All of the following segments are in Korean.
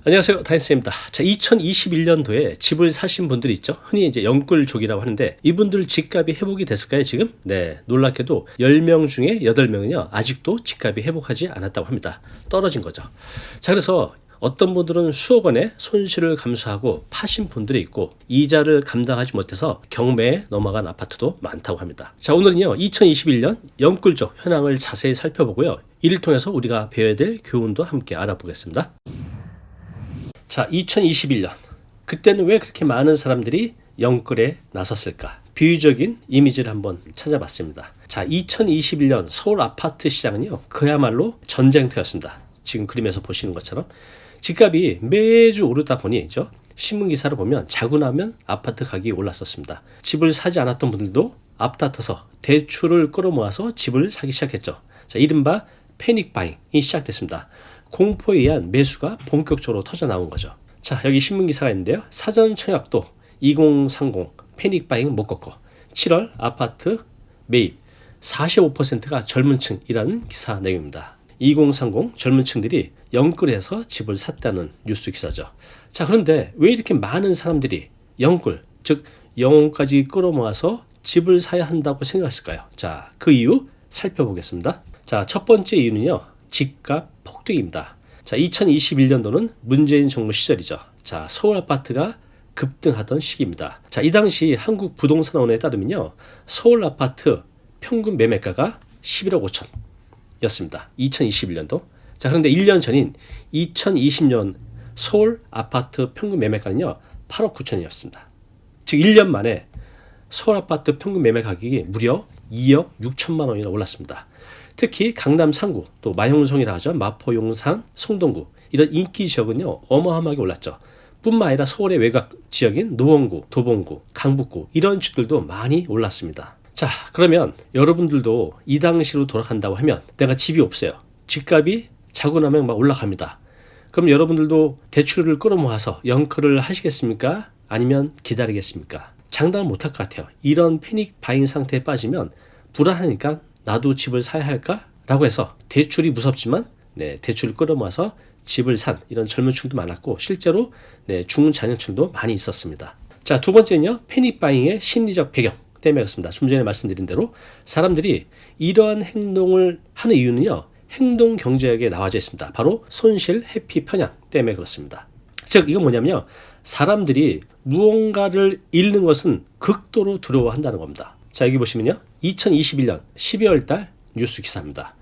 안녕하세요, 다인쌤입니다. 자, 2021년도에 집을 사신 분들이 있죠. 흔히 이제 영끌족이라고 하는데 이분들 집값이 회복이 됐을까요, 지금? 네, 놀랍게도 10명 중에 8명은요 아직도 집값이 회복하지 않았다고 합니다. 떨어진 거죠. 자, 그래서 어떤 분들은 수억 원의 손실을 감수하고 파신 분들이 있고 이자를 감당하지 못해서 경매에 넘어간 아파트도 많다고 합니다. 자, 오늘은요 2021년 영끌족 현황을 자세히 살펴보고요, 이를 통해서 우리가 배워야 될 교훈도 함께 알아보겠습니다. 자, 2021년 그때는 왜 그렇게 많은 사람들이 영끌에 나섰을까? 비유적인 이미지를 한번 찾아봤습니다. 자, 2021년 서울 아파트 시장은요 그야말로 전쟁터였습니다. 지금 그림에서 보시는 것처럼 집값이 매주 오르다 보니 신문기사를 보면 자고 나면 아파트 가격이 올랐었습니다. 집을 사지 않았던 분들도 앞다퉈서 대출을 끌어모아서 집을 사기 시작했죠. 자, 이른바 패닉 바잉이 시작됐습니다. 공포에 의한 매수가 본격적으로 터져 나온 거죠. 자, 여기 신문기사가 있는데요. 사전 청약도 2030 패닉 바잉 못 걷고 7월 아파트 매입 45%가 젊은 층이라는 기사 내용입니다. 2030 젊은 층들이 영끌해서 집을 샀다는 뉴스 기사죠. 자, 그런데 왜 이렇게 많은 사람들이 영끌, 즉 영혼까지 끌어모아서 집을 사야 한다고 생각했을까요? 자, 그 이유 살펴보겠습니다. 자, 첫 번째 이유는요, 집값 폭등입니다. 자, 2021년도는 문재인 정부 시절이죠. 자, 서울 아파트가 급등하던 시기입니다. 자, 이 당시 한국부동산원에 따르면요, 서울 아파트 평균 매매가가 11억 5천 였습니다. 2021년도. 자, 그런데 1년 전인 2020년 서울 아파트 평균 매매가는요 8억 9천이었습니다. 즉 1년 만에 서울 아파트 평균 매매 가격이 무려 2억 6천만 원이나 올랐습니다. 특히 강남 상구, 또 마용성이라 하죠. 마포, 용산, 성동구 이런 인기 지역은요 어마어마하게 올랐죠. 뿐만 아니라 서울의 외곽 지역인 노원구, 도봉구, 강북구 이런 집들도 많이 올랐습니다. 자, 그러면 여러분들도 이 당시로 돌아간다고 하면 내가 집이 없어요. 집값이 자고 나면 막 올라갑니다. 그럼 여러분들도 대출을 끌어모아서 영끌을 하시겠습니까? 아니면 기다리겠습니까? 장담을 못할 것 같아요. 이런 패닉 바잉 상태에 빠지면 불안하니까 나도 집을 사야 할까? 라고 해서 대출이 무섭지만 대출을 끌어모아서 집을 산 이런 젊은 층도 많았고 실제로 중장년층도 많이 있었습니다. 자, 두 번째는요, 패닉 바잉의 심리적 배경 때문에 그렇습니다. 좀 전에 말씀드린 대로 사람들이 이러한 행동을 하는 이유는요, 행동 경제학에 나와져 있습니다. 바로 손실 회피 편향 때문에 그렇습니다. 즉 이건 뭐냐면요, 사람들이 무언가를 잃는 것은 극도로 두려워한다는 겁니다. 자, 여기 보시면요, 2021년 12월 달 뉴스 기사입니다.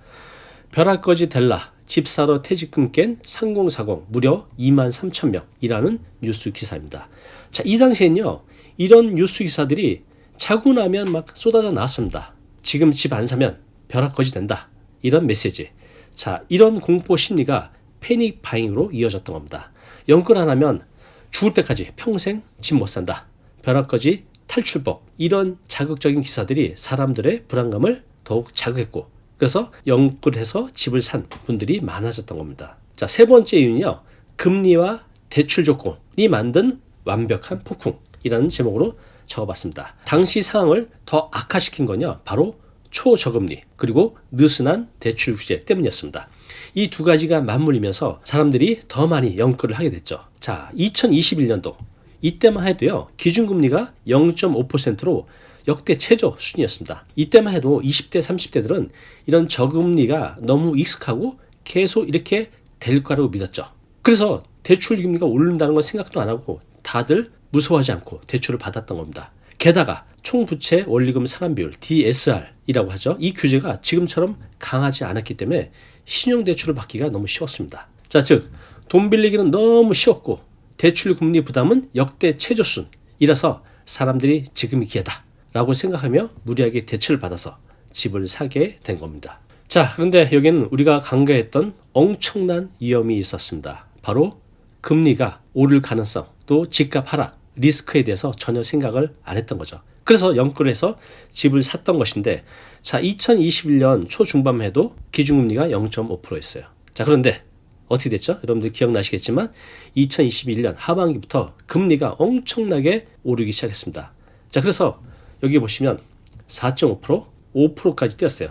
벼락거지 델라 집 사러 퇴직금 깬 3040 무려 23,000명이라는 뉴스 기사입니다. 자, 이 당시엔요 이런 뉴스 기사들이 자고 나면 막 쏟아져 나왔습니다. 지금 집 안 사면 벼락거지 된다, 이런 메시지. 자, 이런 공포 심리가 패닉 바잉으로 이어졌던 겁니다. 영끌 안 하면 죽을 때까지 평생 집 못 산다, 벼락거지 탈출법, 이런 자극적인 기사들이 사람들의 불안감을 더욱 자극했고 그래서 영끌해서 집을 산 분들이 많아졌던 겁니다. 자, 세 번째 이유는요, 금리와 대출 조건이 만든 완벽한 폭풍이라는 제목으로 적어봤습니다. 당시 상황을 더 악화시킨 건요, 바로 초저금리 그리고 느슨한 대출 규제 때문이었습니다. 이 두 가지가 맞물리면서 사람들이 더 많이 영끌을 하게 됐죠. 자, 2021년도 이때만 해도요 기준금리가 0.5%로 역대 최저 수준이었습니다. 이때만 해도 20대 30대들은 이런 저금리가 너무 익숙하고 계속 이렇게 될 거라고 믿었죠. 그래서 대출 금리가 오른다는 건 생각도 안 하고 다들 무서워하지 않고 대출을 받았던 겁니다. 게다가 총부채 원리금 상환 비율 DSR이라고 하죠. 이 규제가 지금처럼 강하지 않았기 때문에 신용대출을 받기가 너무 쉬웠습니다. 자, 즉 돈 빌리기는 너무 쉬웠고 대출 금리 부담은 역대 최저 수준이라서 사람들이 지금이 기회다 라고 생각하며 무리하게 대출을 받아서 집을 사게 된 겁니다. 자, 그런데 여기는 우리가 간과했던 엄청난 위험이 있었습니다. 바로 금리가 오를 가능성, 또 집값 하락 리스크에 대해서 전혀 생각을 안 했던 거죠. 그래서 영끌해서 집을 샀던 것인데, 자, 2021년 초중반만 해도 기준금리가 0.5%였어요. 자, 그런데 어떻게 됐죠? 여러분들 기억나시겠지만 2021년 하반기부터 금리가 엄청나게 오르기 시작했습니다. 자, 그래서 여기 보시면 4.5%, 5%까지 뛰었어요.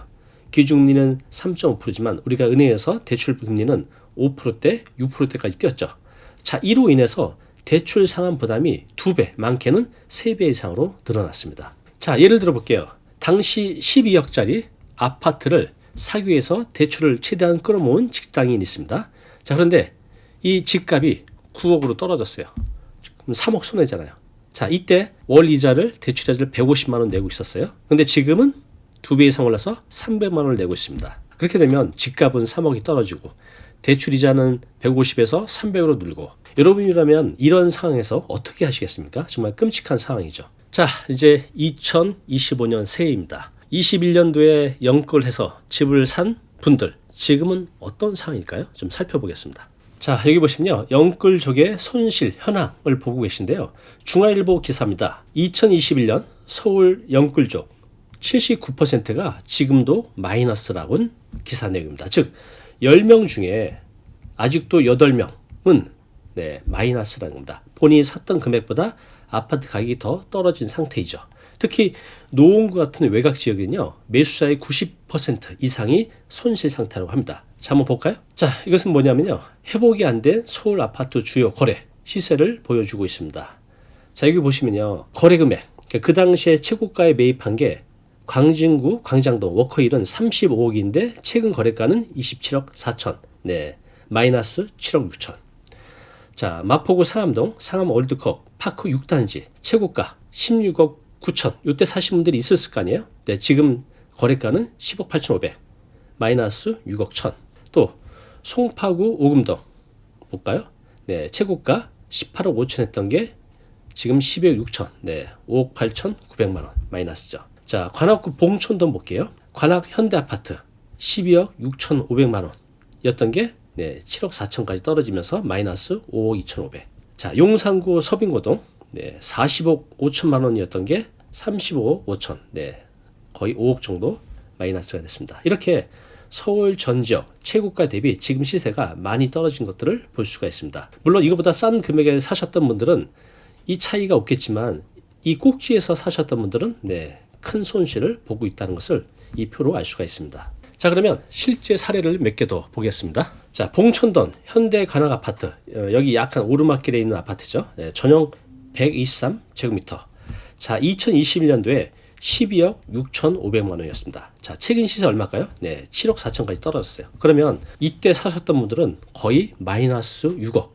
기준금리는 3.5%지만 우리가 은행에서 대출 금리는 5%대, 6%대까지 뛰었죠. 자, 이로 인해서 대출 상환 부담이 2배, 많게는 3배 이상으로 늘어났습니다. 자, 예를 들어 볼게요. 당시 12억짜리 아파트를 사기 위해서 대출을 최대한 끌어모은 직장인이 있습니다. 자, 그런데 이 집값이 9억으로 떨어졌어요. 그럼 3억 손해잖아요. 자, 이때 월 이자를 대출이자를 150만 원 내고 있었어요. 근데 지금은 2배 이상 올라서 300만 원을 내고 있습니다. 그렇게 되면 집값은 3억이 떨어지고 대출 이자는 150에서 300으로 늘고, 여러분이라면 이런 상황에서 어떻게 하시겠습니까? 정말 끔찍한 상황이죠. 자, 이제 2025년 새해입니다. 21년도에 연끌해서 집을 산 분들, 지금은 어떤 상황일까요? 좀 살펴보겠습니다. 자, 여기 보시면요, 연끌족의 손실 현황을 보고 계신데요. 중앙일보 기사입니다. 2021년 서울 연끌족 79%가 지금도 마이너스라고는 기사 내용입니다. 즉 10명 중에 아직도 8명은 마이너스라는 겁니다. 본인이 샀던 금액보다 아파트 가격이 더 떨어진 상태이죠. 특히 노원구 같은 외곽 지역은요, 매수자의 90% 이상이 손실 상태라고 합니다. 자, 한번 볼까요? 자, 이것은 뭐냐면요, 회복이 안 된 서울 아파트 주요 거래 시세를 보여주고 있습니다. 자, 여기 보시면요, 거래 금액, 그 당시에 최고가에 매입한 게 광진구 광장동 워커힐은 35억인데 최근 거래가는 27억 4천, 마이너스 7억 6천. 자, 마포구 상암동 상암 월드컵 파크 6단지 최고가 16억 9천. 이때 사신 분들이 있었을 거 아니에요? 네, 지금 거래가는 10억 8천5백, 마이너스 6억 1천. 또 송파구 오금동 볼까요? 네, 최고가 18억 5천 했던 게 지금 12억 6천, 5억 8천 9백만 원 마이너스죠. 자, 관악구 봉촌동 볼게요. 관악 현대아파트 12억 6천 5백만 원 였던 게 7억 4천까지 떨어지면서 마이너스 5억 2천5백. 자, 용산구 서빙고동 40억 5천만 원이었던 게 35억 5천, 거의 5억 정도 마이너스가 됐습니다. 이렇게 서울 전 지역 최고가 대비 지금 시세가 많이 떨어진 것들을 볼 수가 있습니다. 물론 이거보다 싼 금액에 사셨던 분들은 이 차이가 없겠지만, 이 꼭지에서 사셨던 분들은 큰 손실을 보고 있다는 것을 이 표로 알 수가 있습니다. 자, 그러면 실제 사례를 몇 개 더 보겠습니다. 자, 봉천동 현대 관악 아파트, 여기 약간 오르막길에 있는 아파트죠. 전용 123제곱미터. 자, 2021년도에 12억 6,500만 원이었습니다. 자, 최근 시세 얼마일까요? 7억 4천까지 떨어졌어요. 그러면 이때 사셨던 분들은 거의 마이너스 6억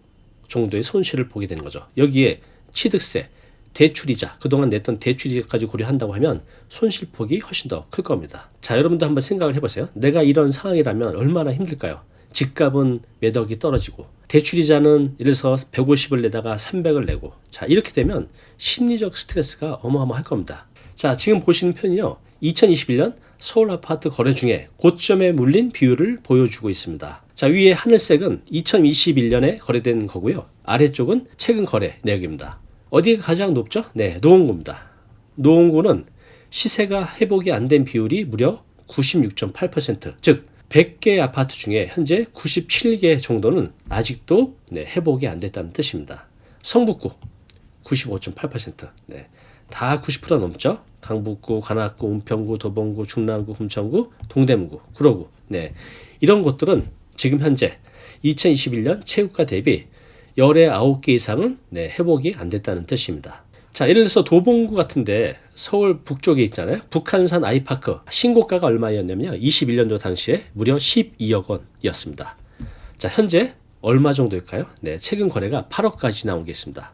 정도의 손실을 보게 되는 거죠. 여기에 취득세, 대출이자, 그동안 냈던 대출이자까지 고려한다고 하면 손실폭이 훨씬 더 클 겁니다. 자, 여러분도 한번 생각을 해보세요. 내가 이런 상황이라면 얼마나 힘들까요? 집값은 몇 억이 떨어지고 대출이자는 예를 들어서 150을 내다가 300을 내고, 자, 이렇게 되면 심리적 스트레스가 어마어마할 겁니다. 자, 지금 보시는 편이요, 2021년 서울 아파트 거래 중에 고점에 물린 비율을 보여주고 있습니다. 자, 위에 하늘색은 2021년에 거래된 거고요, 아래쪽은 최근 거래 내역입니다. 어디가 가장 높죠? 노원구입니다. 노원구는 시세가 회복이 안 된 비율이 무려 96.8%, 즉 100개 아파트 중에 현재 97개 정도는 아직도 회복이 안 됐다는 뜻입니다. 성북구 95.8%, 다 90% 넘죠. 강북구, 관악구, 은평구, 도봉구, 중랑구, 금천구, 동대문구, 구로구, 이런 곳들은 지금 현재 2021년 최고가 대비 19개 이상은 회복이 안 됐다는 뜻입니다. 자, 예를 들어서 도봉구 같은데 서울 북쪽에 있잖아요. 북한산 아이파크 신고가가 얼마였냐면요, 21년도 당시에 무려 12억 원이었습니다. 자, 현재 얼마 정도일까요? 최근 거래가 8억까지 나온 게 있습니다.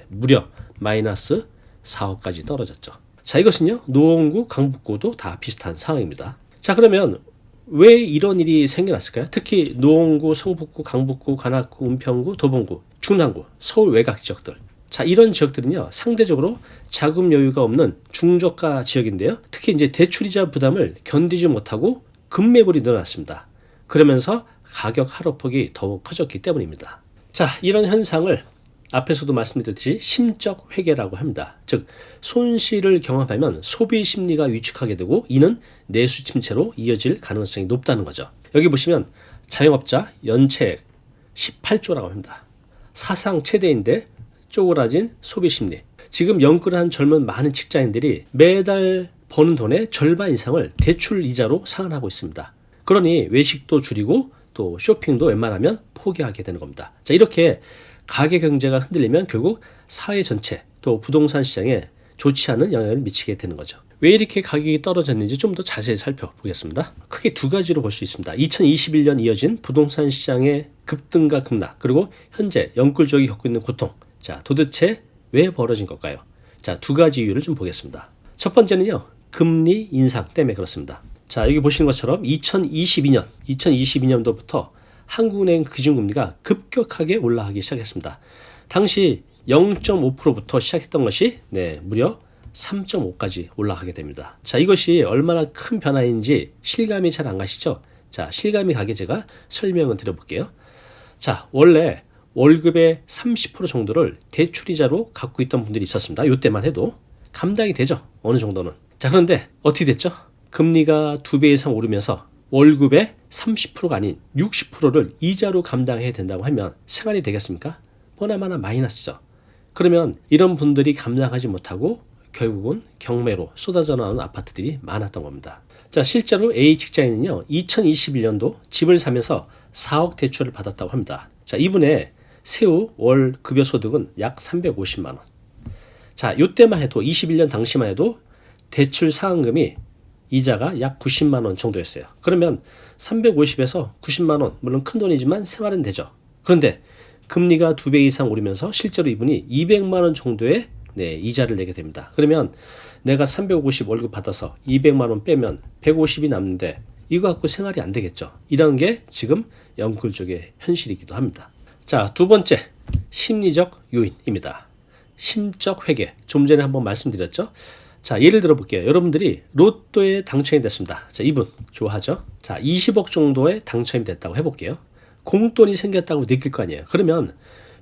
무려 마이너스 4억까지 떨어졌죠. 자, 이것은요, 노원구, 강북구도 다 비슷한 상황입니다. 자, 그러면 왜 이런 일이 생겨났을까요? 특히 노원구, 성북구, 강북구, 관악구, 은평구, 도봉구, 중랑구, 서울 외곽 지역들. 자, 이런 지역들은요, 상대적으로 자금 여유가 없는 중저가 지역인데요. 특히 이제 대출이자 부담을 견디지 못하고 급매물이 늘어났습니다. 그러면서 가격 하락폭이 더욱 커졌기 때문입니다. 자, 이런 현상을 앞에서도 말씀드렸듯이 심적 회계라고 합니다. 즉, 손실을 경험하면 소비 심리가 위축하게 되고, 이는 내수 침체로 이어질 가능성이 높다는 거죠. 여기 보시면 자영업자 연체액 18조라고 합니다. 사상 최대인데 쪼그라진 소비 심리. 지금 연끌한 젊은 많은 직장인들이 매달 버는 돈의 절반 이상을 대출 이자로 상환하고 있습니다. 그러니 외식도 줄이고 또 쇼핑도 웬만하면 포기하게 되는 겁니다. 자, 이렇게 가계 경제가 흔들리면 결국 사회 전체 또 부동산 시장에 좋지 않은 영향을 미치게 되는 거죠. 왜 이렇게 가격이 떨어졌는지 좀 더 자세히 살펴보겠습니다. 크게 두 가지로 볼 수 있습니다. 2021년 이어진 부동산 시장의 급등과 급락, 그리고 현재 영끌족이 겪고 있는 고통. 자, 도대체 왜 벌어진 걸까요? 자, 두 가지 이유를 좀 보겠습니다. 첫 번째는요, 금리 인상 때문에 그렇습니다. 자, 여기 보시는 것처럼 2022년도부터 한국은행 기준금리가 급격하게 올라가기 시작했습니다. 당시 0.5%부터 시작했던 것이 무려 3.5까지 올라가게 됩니다. 자, 이것이 얼마나 큰 변화인지 실감이 잘 안 가시죠? 자, 실감이 가게 제가 설명을 드려볼게요. 자, 원래 월급의 30% 정도를 대출이자로 갖고 있던 분들이 있었습니다. 이때만 해도 감당이 되죠, 어느 정도는. 자, 그런데 어떻게 됐죠? 금리가 2배 이상 오르면서 월급의 30%가 아닌 60%를 이자로 감당해야 된다고 하면 생활이 되겠습니까? 보나마나 마이너스죠. 그러면 이런 분들이 감당하지 못하고 결국은 경매로 쏟아져 나오는 아파트들이 많았던 겁니다. 자, 실제로 A 직장인은요, 2021년도 집을 사면서 4억 대출을 받았다고 합니다. 자, 이분의 세후 월 급여 소득은 약 350만 원. 자, 이때만 해도 21년 당시만 해도 대출 상환금이 이자가 약 90만 원 정도였어요. 그러면 350에서 90만 원, 물론 큰 돈이지만 생활은 되죠. 그런데 금리가 2배 이상 오르면서 실제로 이분이 200만 원 정도의 이자를 내게 됩니다. 그러면 내가 350 월급 받아서 200만 원 빼면 150이 남는데 이거 갖고 생활이 안 되겠죠. 이런 게 지금 영끌 쪽의 현실이기도 합니다. 자, 두 번째, 심리적 요인입니다. 심적 회계. 좀 전에 한번 말씀드렸죠. 자, 예를 들어 볼게요. 여러분들이 로또에 당첨이 됐습니다. 자, 이분 좋아하죠? 자, 20억 정도에 당첨이 됐다고 해볼게요. 공돈이 생겼다고 느낄 거 아니에요. 그러면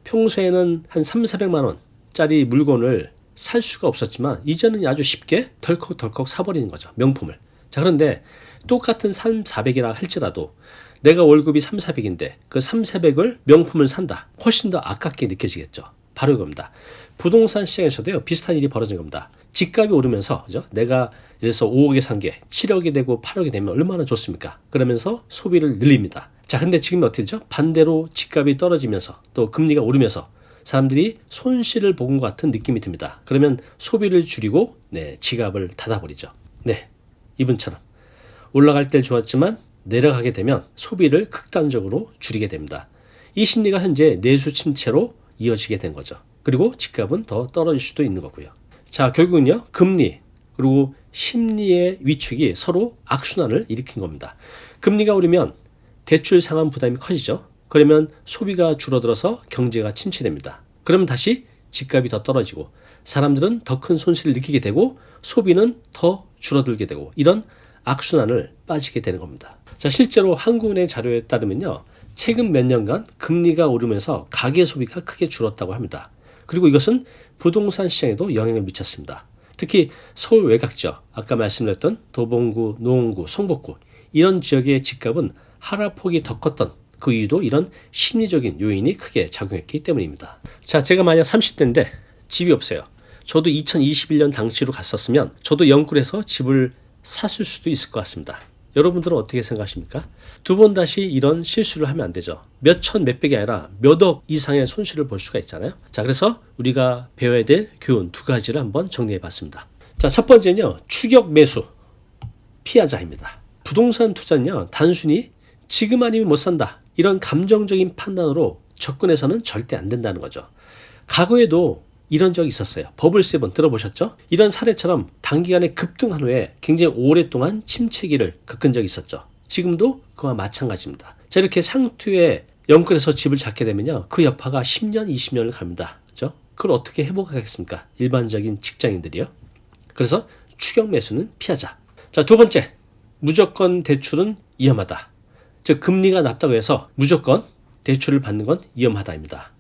평소에는 한 300~400만 원짜리 물건을 살 수가 없었지만 이제는 아주 쉽게 덜컥덜컥 사버리는 거죠, 명품을. 자, 그런데 똑같은 300~400이라 할지라도 내가 월급이 300~400인데 그 300~400을 명품을 산다. 훨씬 더 아깝게 느껴지겠죠. 바로 이겁니다. 부동산 시장에서도요, 비슷한 일이 벌어진 겁니다. 집값이 오르면서, 그죠? 내가 예를 들어서 5억에 산 게 7억이 되고 8억이 되면 얼마나 좋습니까? 그러면서 소비를 늘립니다. 자, 근데 지금 어떻게 되죠? 반대로 집값이 떨어지면서 또 금리가 오르면서 사람들이 손실을 본 것 같은 느낌이 듭니다. 그러면 소비를 줄이고 지갑을 닫아버리죠. 이분처럼 올라갈 때 좋았지만 내려가게 되면 소비를 극단적으로 줄이게 됩니다. 이 심리가 현재 내수 침체로 이어지게 된 거죠. 그리고 집값은 더 떨어질 수도 있는 거고요. 자, 결국은요, 금리 그리고 심리의 위축이 서로 악순환을 일으킨 겁니다. 금리가 오르면 대출 상환 부담이 커지죠. 그러면 소비가 줄어들어서 경제가 침체됩니다. 그러면 다시 집값이 더 떨어지고 사람들은 더 큰 손실을 느끼게 되고 소비는 더 줄어들게 되고 이런 악순환을 빠지게 되는 겁니다. 자, 실제로 한국은행 자료에 따르면요, 최근 몇 년간 금리가 오르면서 가계 소비가 크게 줄었다고 합니다. 그리고 이것은 부동산 시장에도 영향을 미쳤습니다. 특히 서울 외곽지역, 아까 말씀드렸던 도봉구, 노원구, 성북구 이런 지역의 집값은 하락폭이 더 컸던 그 이유도 이런 심리적인 요인이 크게 작용했기 때문입니다. 자, 제가 만약 30대인데 집이 없어요. 저도 2021년 당시로 갔었으면 저도 영끌에서 집을 샀을 수도 있을 것 같습니다. 여러분들은 어떻게 생각하십니까? 두 번 다시 이런 실수를 하면 안 되죠. 몇천 몇백이 아니라 몇억 이상의 손실을 볼 수가 있잖아요. 자, 그래서 우리가 배워야 될 교훈 두 가지를 한번 정리해 봤습니다. 자, 첫 번째는요, 추격 매수 피하자입니다. 부동산 투자는요, 단순히 지금 아니면 못 산다 이런 감정적인 판단으로 접근해서는 절대 안 된다는 거죠. 과거에도 이런 적이 있었어요. 버블7 들어보셨죠? 이런 사례처럼 단기간에 급등한 후에 굉장히 오랫동안 침체기를 겪은 적이 있었죠. 지금도 그와 마찬가지입니다. 자, 이렇게 상투에 영끌에서 집을 잡게 되면요, 그 여파가 10년, 20년을 갑니다. 그죠? 그걸 어떻게 회복하겠습니까? 일반적인 직장인들이요. 그래서 추격 매수는 피하자. 자, 두 번째, 무조건 대출은 위험하다. 즉, 금리가 낮다고 해서 무조건 대출을 받는 건 위험하다입니다.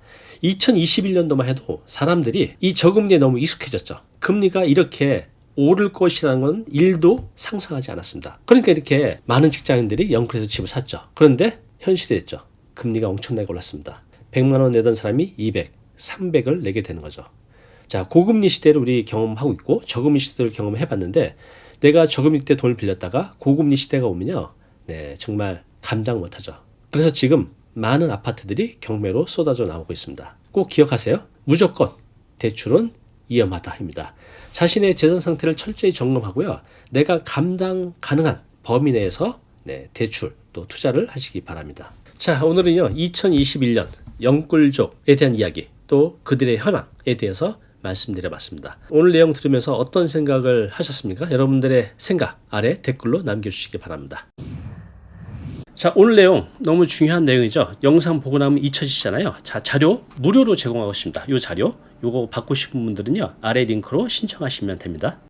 2021년도만 해도 사람들이 이 저금리에 너무 익숙해졌죠. 금리가 이렇게 오를 것이라는 건 1도 상상하지 않았습니다. 그러니까 이렇게 많은 직장인들이 영끌에서 집을 샀죠. 그런데 현실이 됐죠. 금리가 엄청나게 올랐습니다. 100만 원 내던 사람이 200, 300을 내게 되는 거죠. 자, 고금리 시대를 우리 경험하고 있고 저금리 시대를 경험해봤는데 내가 저금리 때 돈을 빌렸다가 고금리 시대가 오면요, 정말 감당 못하죠. 그래서 지금 많은 아파트들이 경매로 쏟아져 나오고 있습니다. 꼭 기억하세요. 무조건 대출은 위험하다입니다. 자신의 재산 상태를 철저히 점검하고요. 내가 감당 가능한 범위 내에서 대출 또 투자를 하시기 바랍니다. 자, 오늘은요 2021년 영끌족에 대한 이야기 또 그들의 현황에 대해서 말씀드려봤습니다. 오늘 내용 들으면서 어떤 생각을 하셨습니까? 여러분들의 생각 아래 댓글로 남겨주시기 바랍니다. 자, 오늘 내용 너무 중요한 내용이죠. 영상 보고 나면 잊혀지잖아요. 자, 자료 무료로 제공하고 있습니다. 이 자료 요거 받고 싶은 분들은요 아래 링크로 신청하시면 됩니다.